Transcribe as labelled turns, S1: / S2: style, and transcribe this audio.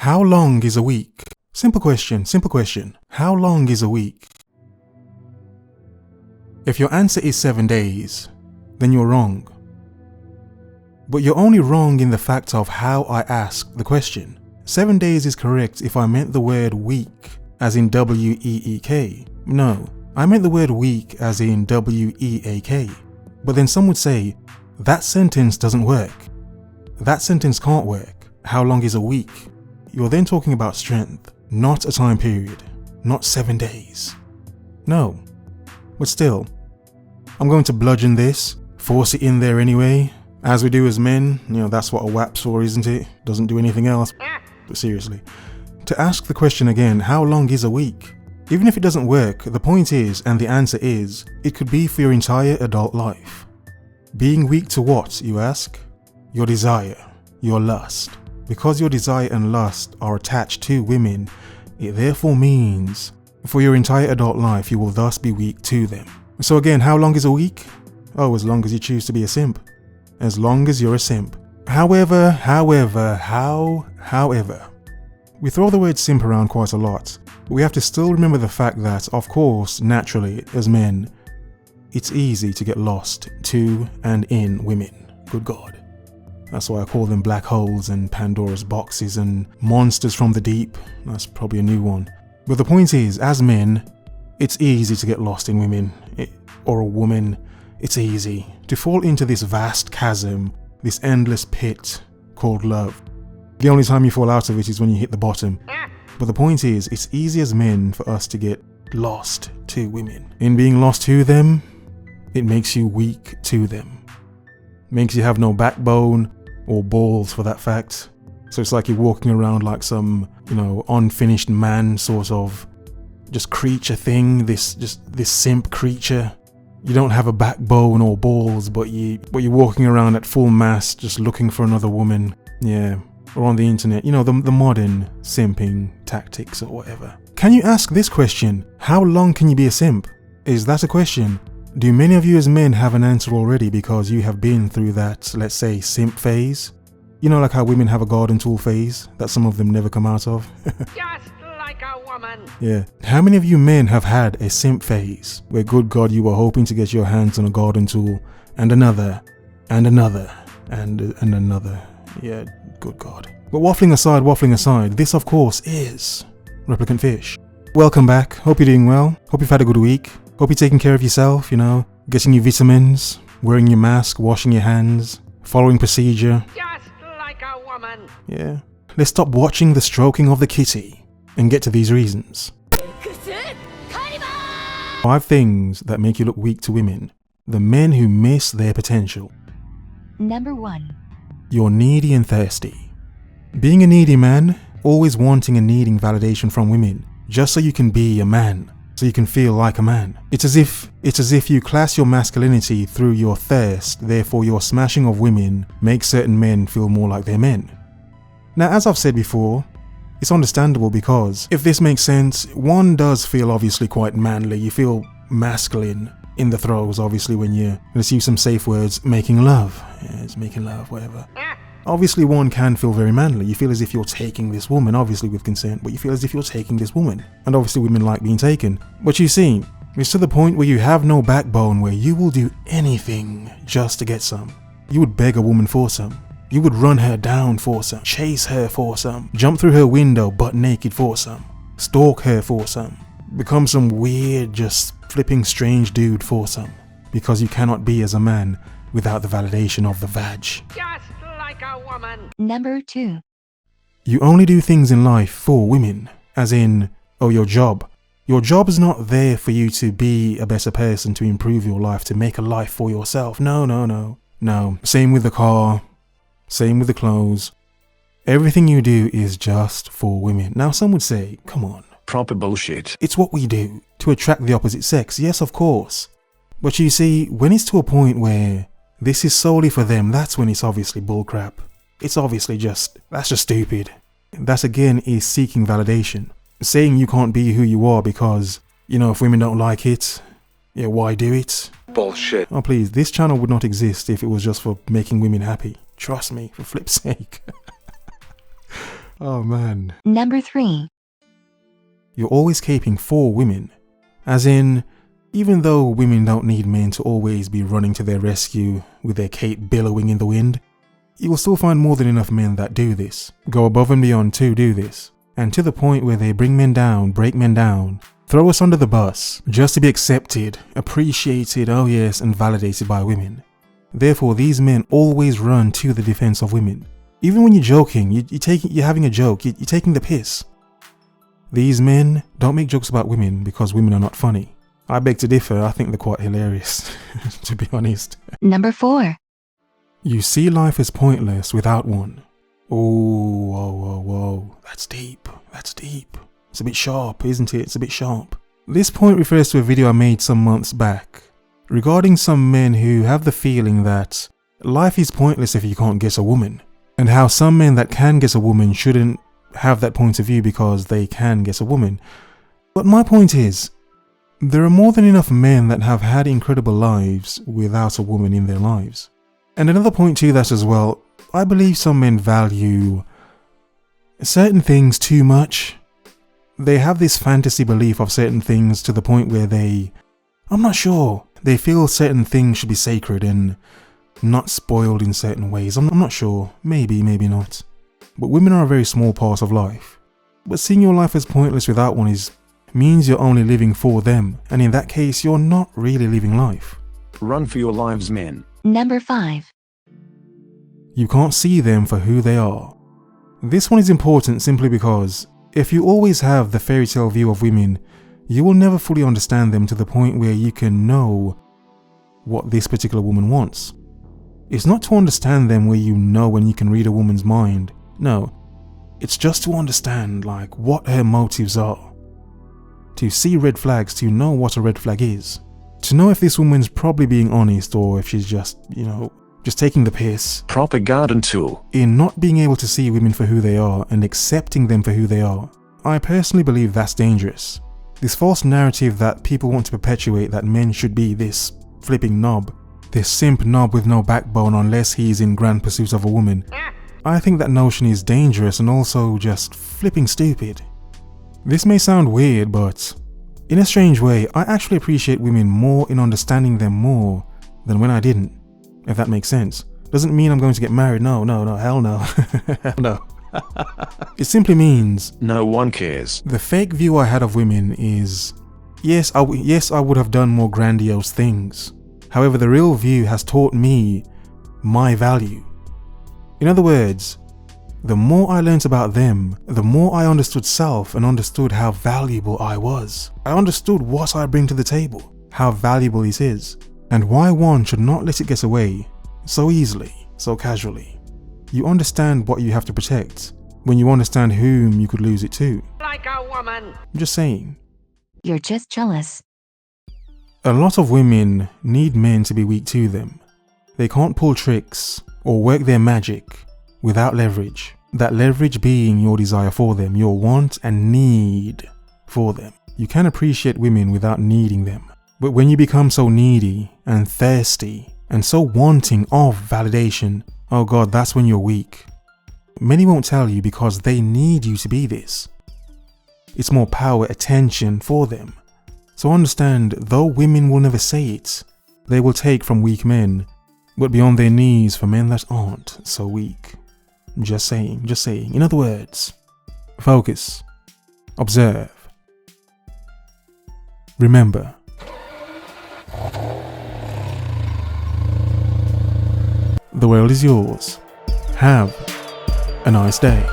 S1: How long is a week? Simple question, simple question. How long is a week? If your answer is 7 days, then you're wrong. But you're only wrong in the fact of how I asked the question. 7 days is correct if I meant the word week as in W-E-E-K. No, I meant the word week as in W-E-A-K. But then some would say, that sentence doesn't work. That sentence can't work. How long is a week? You're then talking about strength, not a time period, not 7 days. No. But still, I'm going to bludgeon this, force it in there anyway. As we do as men, that's what a WAP's for, isn't it? Doesn't do anything else. But seriously, to ask the question again, how long is a week? Even if it doesn't work, the point is, and the answer is, it could be for your entire adult life. Being weak to what, you ask? Your desire, your lust. Because your desire and lust are attached to women, it therefore means for your entire adult life you will thus be weak to them. So again, how long is a week? Oh, as long as you choose to be a simp. As long as you're a simp. However, we throw the word simp around quite a lot, but we have to still remember the fact that, of course, naturally, as men, it's easy to get lost to and in women. Good God. That's why I call them black holes and Pandora's boxes and monsters from the deep. That's probably a new one. But the point is, as men, it's easy to get lost in women, or a woman. It's easy to fall into this vast chasm, this endless pit called love. The only time you fall out of it is when you hit the bottom. But the point is, it's easy as men for us to get lost to women. In being lost to them, it makes you weak to them. Makes you have no backbone or balls for that fact. So it's like you're walking around like some, unfinished man sort of just creature thing, this simp creature. You don't have a backbone or balls, but you're walking around at full mast just looking for another woman. Yeah. Or on the internet, the modern simping tactics or whatever. Can you ask this question? How long can you be a simp? Is that a question? Do many of you as men have an answer already because you have been through that, let's say, simp phase? Like how women have a garden tool phase that some of them never come out of?
S2: Just like a woman.
S1: Yeah. How many of you men have had a simp phase where, good God, you were hoping to get your hands on a garden tool and another and another and another? Yeah, good God. But waffling aside, this of course is Replicant Fish. Welcome back. Hope you're doing well. Hope you've had a good week. Hope you're taking care of yourself, getting your vitamins, wearing your mask, washing your hands, following procedure.
S2: Just like a woman.
S1: Yeah. Let's stop watching the stroking of the kitty and get to these reasons. 5 things that make you look weak to women. The men who miss their potential.
S3: Number 1.
S1: You're needy and thirsty. Being a needy man, always wanting and needing validation from women, just so you can be a man, so you can feel like a man. It's as if you class your masculinity through your thirst, therefore your smashing of women makes certain men feel more like they're men. Now, as I've said before, it's understandable because, if this makes sense, one does feel obviously quite manly. You feel masculine in the throes, obviously, when you, let's use some safe words, making love. Yeah, it's making love, whatever. Obviously, one can feel very manly. You feel as if you're taking this woman, obviously with consent, but you feel as if you're taking this woman. And obviously women like being taken. But you see, it's to the point where you have no backbone, where you will do anything just to get some. You would beg a woman for some. You would run her down for some. Chase her for some. Jump through her window butt naked for some. Stalk her for some. Become some weird, just flipping strange dude for some. Because you cannot be as a man without the validation of the vag.
S2: Just like a woman.
S3: Number 2.
S1: You only do things in life for women. As in, your job. Your job is not there for you to be a better person, to improve your life, to make a life for yourself. No. Same with the car. Same with the clothes. Everything you do is just for women. Now some would say, come on.
S4: Proper bullshit.
S1: It's what we do to attract the opposite sex. Yes, of course. But you see, when it's to a point where this is solely for them, that's when it's obviously bullcrap. It's obviously that's just stupid. That again is seeking validation. Saying you can't be who you are because, if women don't like it, why do it?
S4: Bullshit.
S1: Oh please, this channel would not exist if it was just for making women happy. Trust me, for flip's sake. Oh man.
S3: Number 3.
S1: You're always caping for women. As in, even though women don't need men to always be running to their rescue with their cape billowing in the wind, you will still find more than enough men that do this, go above and beyond to do this, and to the point where they bring men down, break men down, throw us under the bus, just to be accepted, appreciated, oh yes, and validated by women. Therefore, these men always run to the defense of women. Even when you're joking, you're having a joke, you're taking the piss. These men don't make jokes about women because women are not funny. I beg to differ, I think they're quite hilarious, to be honest.
S3: Number 4.
S1: You see life as pointless without one. Oh, whoa. That's deep. That's deep. It's a bit sharp, isn't it? It's a bit sharp. This point refers to a video I made some months back regarding some men who have the feeling that life is pointless if you can't get a woman, and how some men that can get a woman shouldn't have that point of view because they can get a woman. But my point is, there are more than enough men that have had incredible lives without a woman in their lives. And another point to that as well, I believe some men value certain things too much. They have this fantasy belief of certain things to the point where I'm not sure, they feel certain things should be sacred and not spoiled in certain ways. I'm not sure, maybe not. But women are a very small part of life. But seeing your life as pointless without one means you're only living for them, and in that case, you're not really living life.
S4: Run for your lives, men.
S3: Number 5.
S1: You can't see them for who they are. This one is important simply because if you always have the fairy tale view of women, you will never fully understand them to the point where you can know what this particular woman wants. It's not to understand them where you know and you can read a woman's mind. No, it's just to understand what her motives are. To see red flags, to know what a red flag is. To know if this woman's probably being honest or if she's just taking the piss.
S4: Proper garden tool.
S1: In not being able to see women for who they are and accepting them for who they are. I personally believe that's dangerous. This false narrative that people want to perpetuate that men should be this flipping knob, this simp knob with no backbone unless he's in grand pursuit of a woman. I think that notion is dangerous and also just flipping stupid. This may sound weird, but in a strange way, I actually appreciate women more in understanding them more than when I didn't, if that makes sense. Doesn't mean I'm going to get married, no, hell no, hell no. It simply means
S4: no one cares.
S1: The fake view I had of women is, yes, I would have done more grandiose things. However, the real view has taught me my value. In other words, the more I learnt about them, the more I understood self and understood how valuable I was. I understood what I bring to the table, how valuable it is, and why one should not let it get away so easily, so casually. You understand what you have to protect when you understand whom you could lose it to.
S2: Like a woman.
S1: I'm just saying.
S3: You're just jealous.
S1: A lot of women need men to be weak to them. They can't pull tricks or work their magic without leverage. That leverage being your desire for them, your want and need for them. You can appreciate women without needing them. But when you become so needy and thirsty and so wanting of validation, oh God, that's when you're weak. Many won't tell you because they need you to be this. It's more power, attention for them. So understand, though women will never say it, they will take from weak men, but be on their knees for men that aren't so weak. Just saying. In other words, focus, observe, remember. The world is yours. Have a nice day.